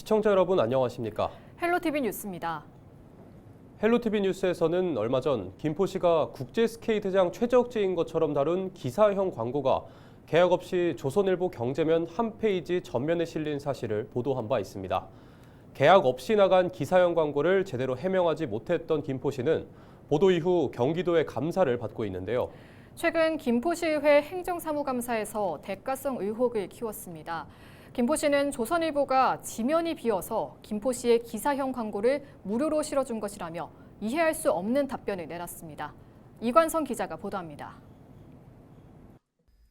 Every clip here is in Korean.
시청자 여러분 안녕하십니까? 헬로티비 뉴스입니다. 헬로티비 뉴스에서는 얼마 전 김포시가 국제스케이트장 최적지인 것처럼 다룬 기사형 광고가 계약 없이 조선일보 경제면 한 페이지 전면에 실린 사실을 보도한 바 있습니다. 계약 없이 나간 기사형 광고를 제대로 해명하지 못했던 김포시는 보도 이후 경기도의 감사를 받고 있는데요. 최근 김포시의회 행정사무감사에서 대가성 의혹을 키웠습니다. 김포시는 조선일보가 지면이 비어서 김포시의 기사형 광고를 무료로 실어준 것이라며 이해할 수 없는 답변을 내놨습니다. 이관성 기자가 보도합니다.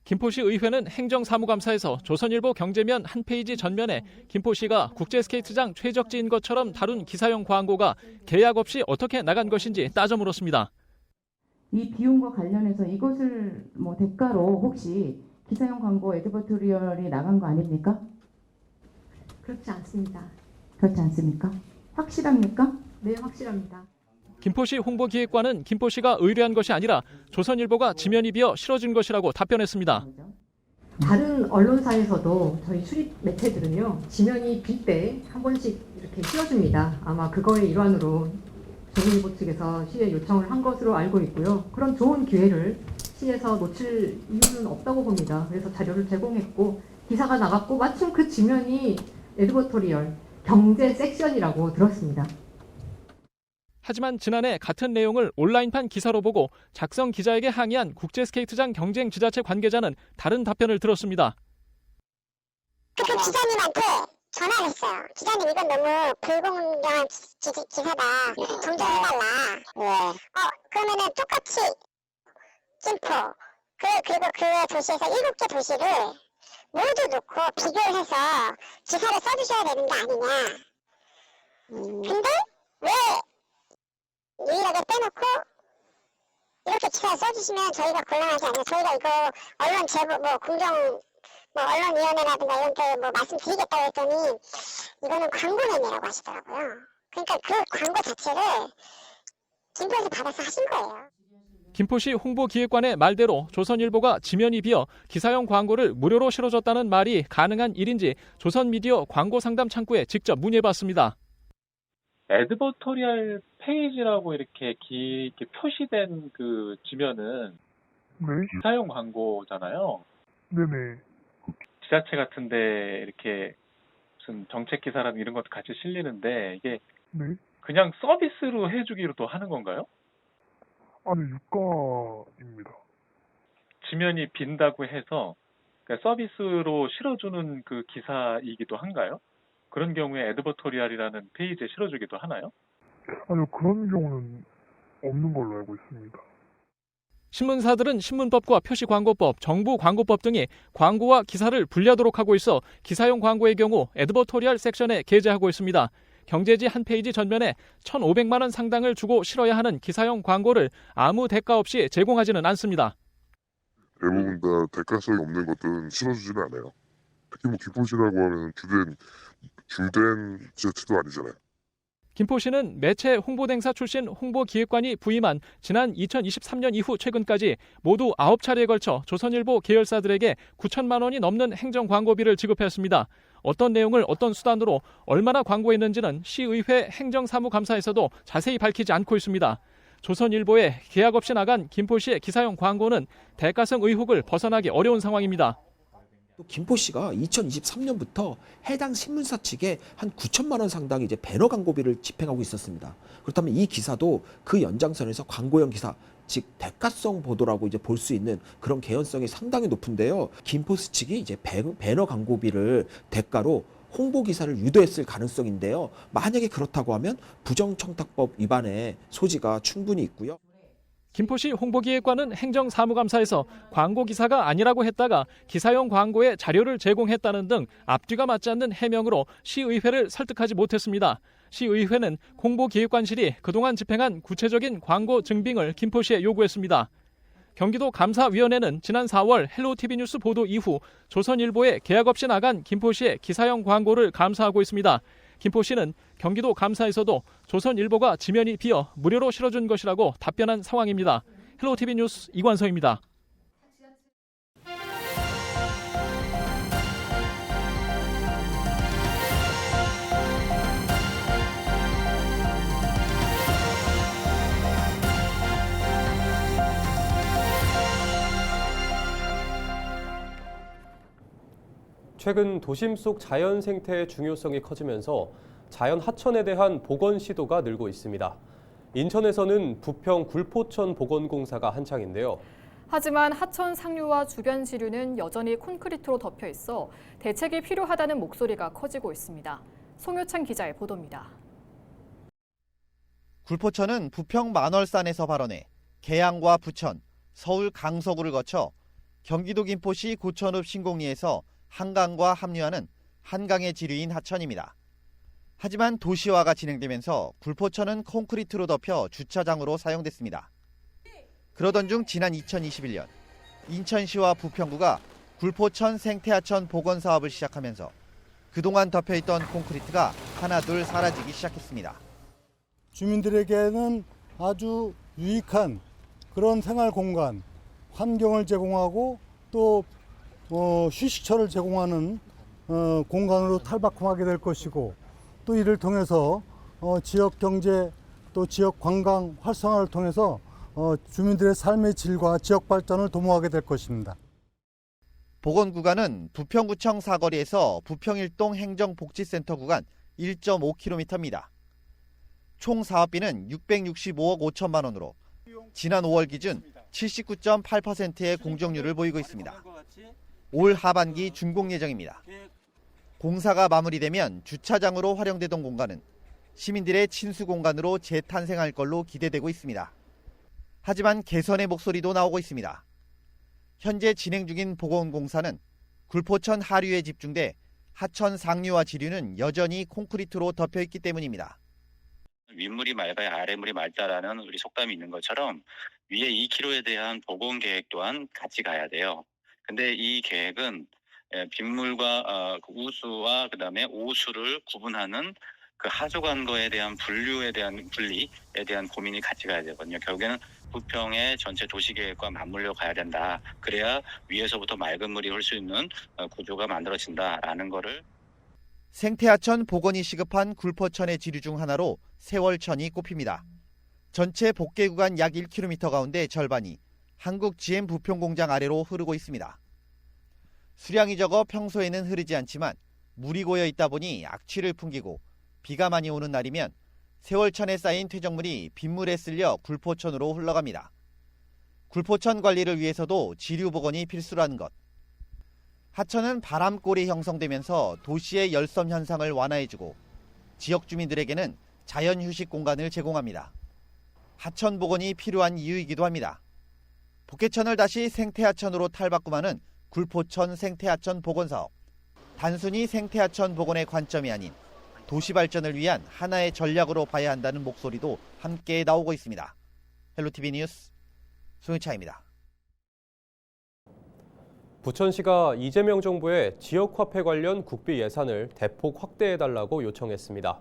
김포시 의회는 행정사무감사에서 조선일보 경제면 한 페이지 전면에 김포시가 국제스케이트장 최적지인 것처럼 다룬 기사형 광고가 계약 없이 어떻게 나간 것인지 따져 물었습니다. 이 비용과 관련해서 이것을 대가로 혹시 기사형 광고 에드버토리얼이 나간 거 아닙니까? 그렇지 않습니다. 그렇지 않습니까? 확실합니까? 네, 확실합니다. 김포시 홍보기획관은 김포시가 의뢰한 것이 아니라 조선일보가 지면이 비어 실어준 것이라고 답변했습니다. 다른 언론사에서도 저희 출입 매체들은요, 지면이 빌 때 한 번씩 이렇게 실어줍니다. 아마 그거의 일환으로 조선일보 측에서 시에 요청을 한 것으로 알고 있고요. 그런 좋은 기회를 시에서 놓칠 이유는 없다고 봅니다. 그래서 자료를 제공했고 기사가 나갔고 마침 그 지면이 에드버토리얼 경제 섹션이라고 들었습니다. 하지만 지난해 같은 내용을 온라인판 기사로 보고 작성 기자에게 항의한 국제스케이트장 경쟁 지자체 관계자는 다른 답변을 들었습니다. 그 기자님한테 전화를 했어요. 기자님 이건 너무 불공정한 기사다. 정정해달라. 그러면은 똑같이 김포 그리고 그 도시에서 7개 도시를 모두 놓고 비교를 해서 기사를 써주셔야 되는 게 아니냐. 근데 왜 유일하게 빼놓고 이렇게 기사를 써주시면 저희가 곤란하지 않아요. 저희가 이거 언론 제보 공정 언론위원회라든가 이런 데 말씀드리겠다고 했더니 이거는 광고 내내라고 하시더라고요. 그러니까 그 광고 자체를 김포에서 받아서 하신 거예요. 김포시 홍보기획관의 말대로 조선일보가 지면이 비어 기사형 광고를 무료로 실어줬다는 말이 가능한 일인지 조선미디어 광고상담 창구에 직접 문의해봤습니다. 에드버토리얼 페이지라고 이렇게 표시된 그 지면은 기사형 광고잖아요. 네네. 지자체 같은데 이렇게 무슨 정책 기사라든 이런 것도 같이 실리는데 이게 그냥 서비스로 해주기로도 하는 건가요? 아니, 유가입니다. 지면이 빈다고 해서 그러니까 서비스로 실어주는 그 기사이기도 한가요? 그런 경우에 에드버토리얼이라는 페이지에 실어주기도 하나요? 아니요, 그런 경우는 없는 걸로 알고 있습니다. 신문사들은 신문법과 표시광고법, 정부광고법 등이 광고와 기사를 분리하도록 하고 있어 기사용 광고의 경우 에드버토리얼 섹션에 게재하고 있습니다. 경제지 한 페이지 전면에 1,500만 원 상당을 주고 실어야 하는 기사용 광고를 아무 대가 없이 제공하지는 않습니다. 대부분 다 대가성이 없는 것들은 실어주지는 않아요. 특히 김포시라고 하면 주된 지자체도 아니잖아요. 김포시는 매체 홍보대행사 출신 홍보기획관이 부임한 지난 2023년 이후 최근까지 모두 9차례에 걸쳐 조선일보 계열사들에게 9천만 원이 넘는 행정광고비를 지급했습니다. 어떤 내용을 어떤 수단으로 얼마나 광고했는지는 시의회 행정사무감사에서도 자세히 밝히지 않고 있습니다. 조선일보에 계약 없이 나간 김포시의 기사형 광고는 대가성 의혹을 벗어나기 어려운 상황입니다. 또 김포시가 2023년부터 해당 신문사 측에 한 9천만 원 상당의 이제 배너 광고비를 집행하고 있었습니다. 그렇다면 이 기사도 그 연장선에서 광고형 기사, 즉 대가성 보도라고 이제 볼 수 있는 그런 개연성이 상당히 높은데요. 김포시 측이 이제 배너 광고비를 대가로 홍보 기사를 유도했을 가능성인데요. 만약에 그렇다고 하면 부정청탁법 위반의 소지가 충분히 있고요. 김포시 홍보기획관은 행정사무감사에서 광고 기사가 아니라고 했다가 기사용 광고에 자료를 제공했다는 등 앞뒤가 맞지 않는 해명으로 시의회를 설득하지 못했습니다. 시의회는 홍보기획관실이 그동안 집행한 구체적인 광고 증빙을 김포시에 요구했습니다. 경기도 감사위원회는 지난 4월 헬로티비 뉴스 보도 이후 조선일보에 계약 없이 나간 김포시의 기사형 광고를 감사하고 있습니다. 김포시는 경기도 감사에서도 조선일보가 지면이 비어 무료로 실어준 것이라고 답변한 상황입니다. 헬로티비 뉴스 이관성입니다. 최근 도심 속 자연 생태의 중요성이 커지면서 자연 하천에 대한 복원 시도가 늘고 있습니다. 인천에서는 부평 굴포천 복원공사가 한창인데요. 하지만 하천 상류와 주변 지류는 여전히 콘크리트로 덮여 있어 대책이 필요하다는 목소리가 커지고 있습니다. 송효찬 기자의 보도입니다. 굴포천은 부평 만월산에서 발원해 계양과 부천, 서울 강서구를 거쳐 경기도 김포시 고천읍 신곡리에서 한강과 합류하는 한강의 지류인 하천입니다. 하지만 도시화가 진행되면서 굴포천은 콘크리트로 덮여 주차장으로 사용됐습니다. 그러던 중 지난 2021년 인천시와 부평구가 굴포천 생태하천 복원 사업을 시작하면서 그동안 덮여있던 콘크리트가 하나둘 사라지기 시작했습니다. 주민들에게는 아주 유익한 그런 생활 공간, 환경을 제공하고 또 휴식처를 제공하는 공간으로 탈바꿈하게 될 것이고, 또 이를 통해서 지역 경제 또 지역 관광 활성화를 통해서 주민들의 삶의 질과 지역 발전을 도모하게 될 것입니다. 복원 구간은 부평구청 사거리에서 부평일동 행정복지센터 구간 1.5km입니다. 총 사업비는 665억 5천만 원으로 지난 5월 기준 79.8%의 공정률을 보이고 있습니다. 올 하반기 준공 예정입니다. 공사가 마무리되면 주차장으로 활용되던 공간은 시민들의 친수 공간으로 재탄생할 걸로 기대되고 있습니다. 하지만 개선의 목소리도 나오고 있습니다. 현재 진행 중인 복원 공사는 굴포천 하류에 집중돼 하천 상류와 지류는 여전히 콘크리트로 덮여 있기 때문입니다. 윗물이 맑아야 아랫물이 맑다라는 우리 속담이 있는 것처럼 위에 2km에 대한 복원 계획 또한 같이 가야 돼요. 근데 이 계획은 빗물과 우수와 그다음에 오수를 구분하는 그 하수관거에 대한 분리에 대한 고민이 같이 가야 되거든요. 결국에는 부평의 전체 도시계획과 맞물려 가야 된다. 그래야 위에서부터 맑은 물이 흘 수 있는 구조가 만들어진다라는 거를. 생태하천 복원이 시급한 굴포천의 지류 중 하나로 세월천이 꼽힙니다. 전체 복개 구간 약 1km 가운데 절반이 한국 GM 부평공장 아래로 흐르고 있습니다. 수량이 적어 평소에는 흐르지 않지만 물이 고여 있다 보니 악취를 풍기고 비가 많이 오는 날이면 세월천에 쌓인 퇴적물이 빗물에 쓸려 굴포천으로 흘러갑니다. 굴포천 관리를 위해서도 지류 복원이 필수라는 것. 하천은 바람골이 형성되면서 도시의 열섬 현상을 완화해주고 지역 주민들에게는 자연 휴식 공간을 제공합니다. 하천 복원이 필요한 이유이기도 합니다. 복개천을 다시 생태하천으로 탈바꿈하는 굴포천 생태하천 복원 사업. 단순히 생태하천 복원의 관점이 아닌 도시 발전을 위한 하나의 전략으로 봐야 한다는 목소리도 함께 나오고 있습니다. 헬로티비 뉴스 송유차입니다. 부천시가 이재명 정부의 지역화폐 관련 국비 예산을 대폭 확대해달라고 요청했습니다.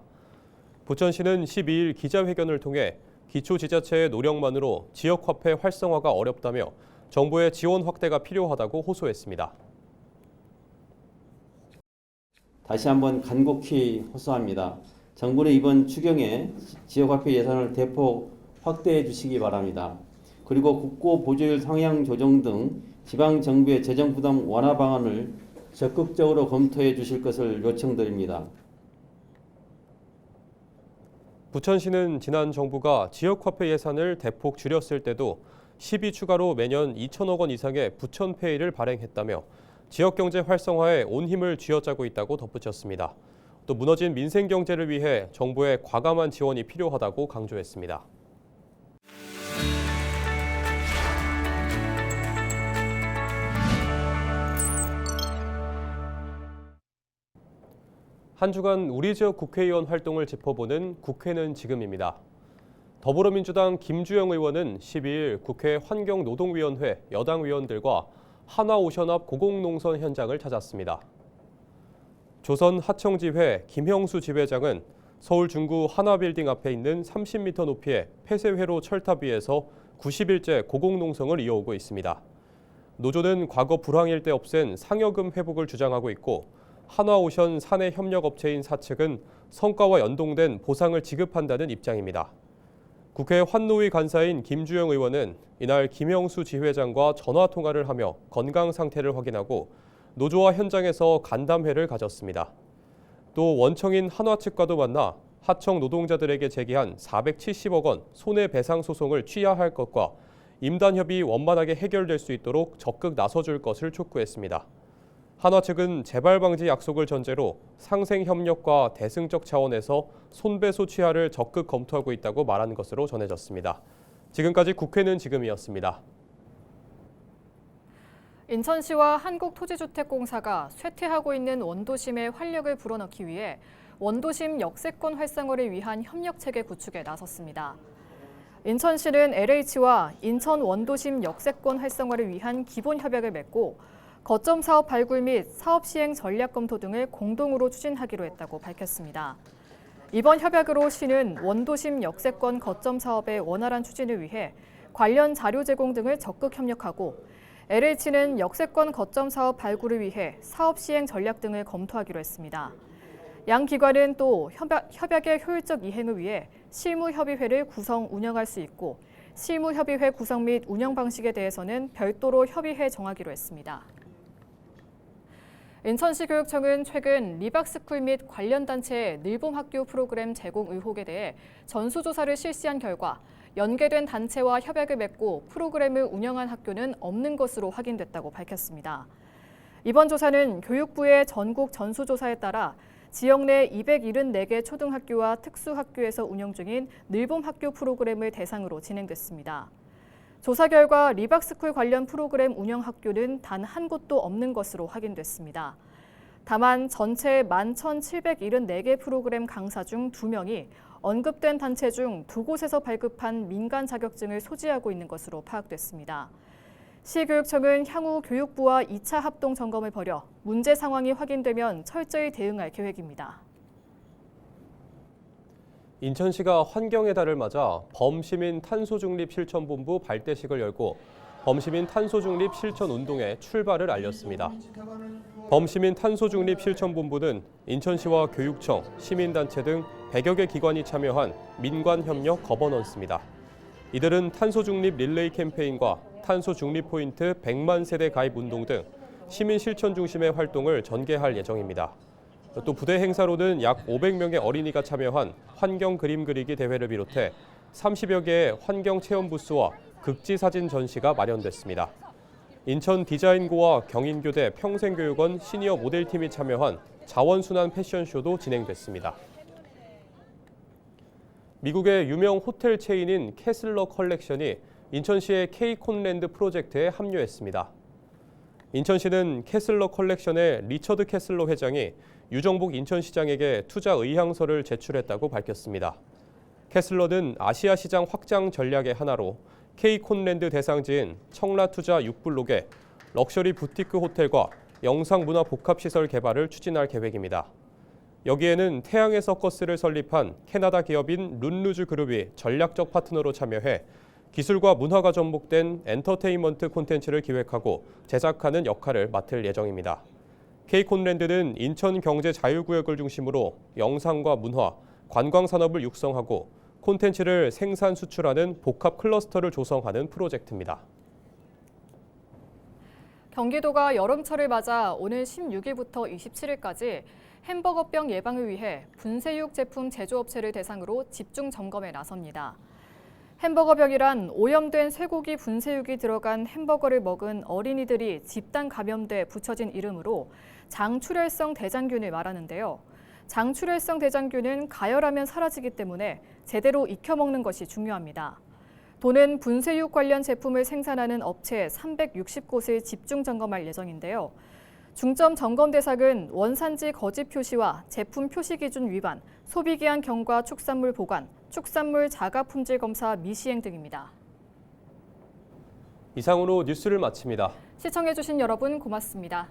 부천시는 12일 기자회견을 통해 기초지자체의 노력만으로 지역화폐 활성화가 어렵다며 정부의 지원 확대가 필요하다고 호소했습니다. 다시 한번 간곡히 호소합니다. 정부는 이번 추경에 지역화폐 예산을 대폭 확대해 주시기 바랍니다. 그리고 국고 보조율 상향 조정 등 지방정부의 재정 부담 완화 방안을 적극적으로 검토해 주실 것을 요청드립니다. 부천시는 지난 정부가 지역화폐 예산을 대폭 줄였을 때도 10이 추가로 매년 2천억 원 이상의 부천페이를 발행했다며 지역경제 활성화에 온 힘을 쥐어짜고 있다고 덧붙였습니다. 또 무너진 민생 경제를 위해 정부의 과감한 지원이 필요하다고 강조했습니다. 한 주간 우리 지역 국회의원 활동을 짚어보는 국회는 지금입니다. 더불어민주당 김주영 의원은 12일 국회 환경노동위원회 여당 의원들과 한화오션 앞 고공농선 현장을 찾았습니다. 조선 하청지회 김형수 지회장은 서울 중구 한화빌딩 앞에 있는 30m 높이의 폐쇄회로 철탑 위에서 90일째 고공농성을 이어오고 있습니다. 노조는 과거 불황일 때 없앤 상여금 회복을 주장하고 있고 한화오션 사내 협력업체인 사측은 성과와 연동된 보상을 지급한다는 입장입니다. 국회 환노위 간사인 김주영 의원은 이날 김형수 지회장과 전화 통화를 하며 건강 상태를 확인하고 노조와 현장에서 간담회를 가졌습니다. 또 원청인 한화 측과도 만나 하청 노동자들에게 제기한 470억 원 손해배상 소송을 취하할 것과 임단협이 원만하게 해결될 수 있도록 적극 나서줄 것을 촉구했습니다. 한화 측은 재발 방지 약속을 전제로 상생 협력과 대승적 차원에서 손배소 취하를 적극 검토하고 있다고 말한 것으로 전해졌습니다. 지금까지 국회는 지금이었습니다. 인천시와 한국토지주택공사가 쇠퇴하고 있는 원도심에 활력을 불어넣기 위해 원도심 역세권 활성화를 위한 협력체계 구축에 나섰습니다. 인천시는 LH와 인천 원도심 역세권 활성화를 위한 기본 협약을 맺고 거점 사업 발굴 및 사업 시행 전략 검토 등을 공동으로 추진하기로 했다고 밝혔습니다. 이번 협약으로 시는 원도심 역세권 거점 사업의 원활한 추진을 위해 관련 자료 제공 등을 적극 협력하고 LH는 역세권 거점 사업 발굴을 위해 사업 시행 전략 등을 검토하기로 했습니다. 양 기관은 또 협약의 효율적 이행을 위해 실무협의회를 구성 운영할 수 있고 실무협의회 구성 및 운영 방식에 대해서는 별도로 협의해 정하기로 했습니다. 인천시 교육청은 최근 리박스쿨 및 관련 단체의 늘봄학교 프로그램 제공 의혹에 대해 전수조사를 실시한 결과 연계된 단체와 협약을 맺고 프로그램을 운영한 학교는 없는 것으로 확인됐다고 밝혔습니다. 이번 조사는 교육부의 전국 전수조사에 따라 지역 내 274개 초등학교와 특수학교에서 운영 중인 늘봄학교 프로그램을 대상으로 진행됐습니다. 조사 결과 리박스쿨 관련 프로그램 운영 학교는 단 한 곳도 없는 것으로 확인됐습니다. 다만 전체 11,774개 프로그램 강사 중 2명이 언급된 단체 중 2곳에서 발급한 민간 자격증을 소지하고 있는 것으로 파악됐습니다. 시교육청은 향후 교육부와 2차 합동 점검을 벌여 문제 상황이 확인되면 철저히 대응할 계획입니다. 인천시가 환경의 달을 맞아 범시민 탄소중립 실천본부 발대식을 열고 범시민 탄소중립 실천운동의 출발을 알렸습니다. 범시민 탄소중립 실천본부는 인천시와 교육청, 시민단체 등 100여 개 기관이 참여한 민관협력 거버넌스입니다. 이들은 탄소중립 릴레이 캠페인과 탄소중립 포인트 100만 세대 가입 운동 등 시민 실천 중심의 활동을 전개할 예정입니다. 또 부대 행사로는 약 500명의 어린이가 참여한 환경 그림 그리기 대회를 비롯해 30여 개의 환경 체험 부스와 극지 사진 전시가 마련됐습니다. 인천 디자인고와 경인교대 평생교육원 시니어 모델팀이 참여한 자원순환 패션쇼도 진행됐습니다. 미국의 유명 호텔 체인인 캐슬러 컬렉션이 인천시의 K콘랜드 프로젝트에 합류했습니다. 인천시는 캐슬러 컬렉션의 리처드 캐슬러 회장이 유정복 인천시장에게 투자 의향서를 제출했다고 밝혔습니다. 캐슬러는 아시아 시장 확장 전략의 하나로 K콘랜드 대상지인 청라투자 6블록에 럭셔리 부티크 호텔과 영상문화 복합시설 개발을 추진할 계획입니다. 여기에는 태양의 서커스를 설립한 캐나다 기업인 룬루즈 그룹이 전략적 파트너로 참여해 기술과 문화가 접목된 엔터테인먼트 콘텐츠를 기획하고 제작하는 역할을 맡을 예정입니다. K콘랜드는 인천 경제 자유구역을 중심으로 영상과 문화, 관광 산업을 육성하고 콘텐츠를 생산 수출하는 복합 클러스터를 조성하는 프로젝트입니다. 경기도가 여름철을 맞아 오늘 16일부터 27일까지 햄버거병 예방을 위해 분쇄육 제품 제조업체를 대상으로 집중 점검에 나섭니다. 햄버거병이란 오염된 쇠고기 분쇄육이 들어간 햄버거를 먹은 어린이들이 집단 감염돼 붙여진 이름으로 장출혈성 대장균을 말하는데요. 장출혈성 대장균은 가열하면 사라지기 때문에 제대로 익혀 먹는 것이 중요합니다. 도는 분쇄육 관련 제품을 생산하는 업체 360곳을 집중 점검할 예정인데요. 중점 점검 대상은 원산지 거짓 표시와 제품 표시 기준 위반, 소비기한 경과 축산물 보관, 축산물 자가 품질 검사 미시행 등입니다. 이상으로 뉴스를 마칩니다. 시청해주신 여러분 고맙습니다.